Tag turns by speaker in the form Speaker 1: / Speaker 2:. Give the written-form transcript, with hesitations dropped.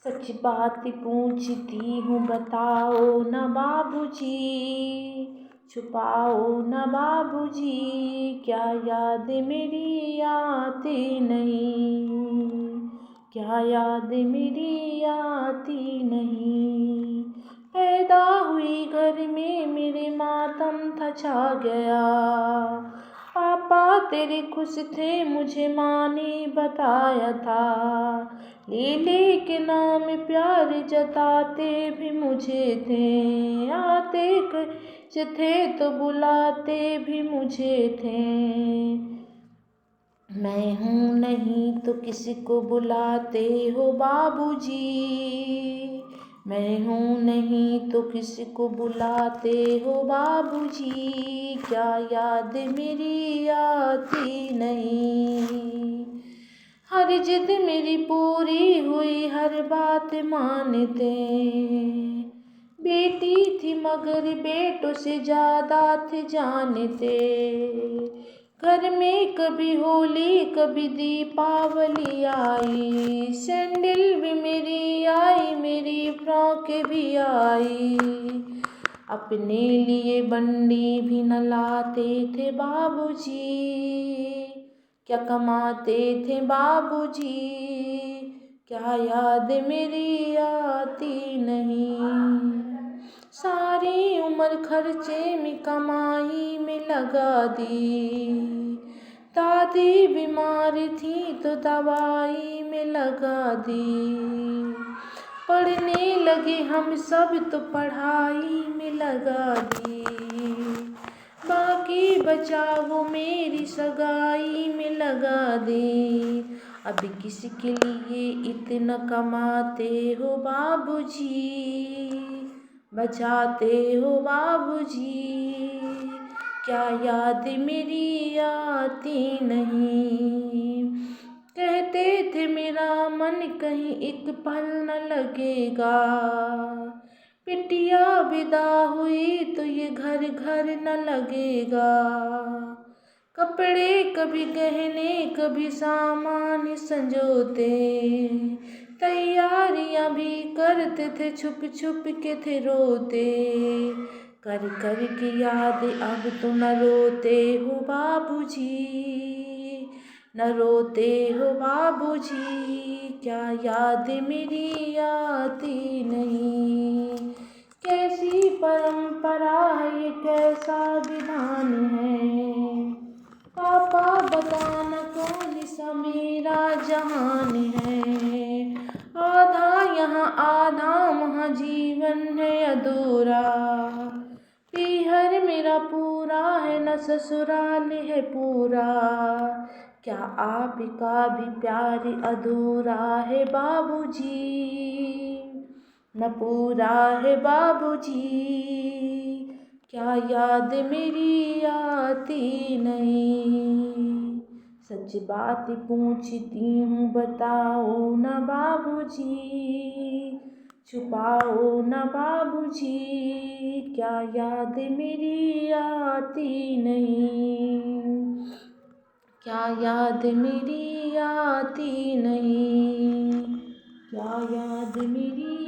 Speaker 1: सच बात पूछती हूँ बताओ न बाबूजी, छुपाओ न बाबूजी, क्या याद मेरी आती नहीं, क्या याद मेरी आती नहीं। पैदा हुई घर में मेरे मातम था छा गया, पापा तेरे खुश थे मुझे माँ ने बताया था, लीले के नाम प्यार जताते भी मुझे थे, आते कच थे तो बुलाते भी मुझे थे। मैं हूँ नहीं तो किसी को बुलाते हो बाबूजी, मैं हूँ नहीं तो किसी को बुलाते हो बाबूजी, क्या याद मेरी आती नहीं। हर जिद मेरी पूरी हुई, हर बात मानते, बेटी थी मगर बेटों से ज़्यादा थे जानते। घर में कभी होली कभी दीपावली आई, सैंडल भी मेरी आई मेरी फ्रॉक भी आई, अपने लिए बंडी भी न लाते थे बाबूजी, क्या कमाते थे बाबूजी, क्या याद मेरी आती नहीं। सारी उम्र खर्चे में कमाई में लगा दी, दादी बीमार थी तो दवाई में लगा दी, पढ़ने लगे हम सब तो पढ़ाई में लगा दी, बाकी बचा वो मेरी सगाई में लगा दी। अब किसके लिए इतना कमाते हो बाबूजी, बचाते हो बाबूजी, क्या याद मेरी आती नहीं। कहते थे मेरा मन कहीं एक पल न लगेगा, बिटिया विदा हुई तो ये घर घर न लगेगा, कपड़े कभी गहने कभी सामान संजोते, तैयारियां भी करते थे छुप छुप के थे रोते, कर कर के याद अब तो न रोते हो बाबूजी, न रोते हो बाबूजी, क्या याद मेरी आती नहीं। कैसी परंपरा है ये कैसा विधान है, पापा बताना कौन सा मेरा जहान है, आधा यहाँ आधा वहाँ जीवन है अधूरा, पीहर मेरा पूरा है न ससुराल है पूरा, क्या आपका भी प्यार अधूरा है बाबूजी, न पूरा है बाबूजी, क्या याद मेरी आती नहीं। सच बात पूछती हूँ बताओ न बाबूजी, छुपाओ न बाबूजी, क्या याद मेरी आती नहीं, क्या याद मेरी आती नहीं, क्या याद मेरी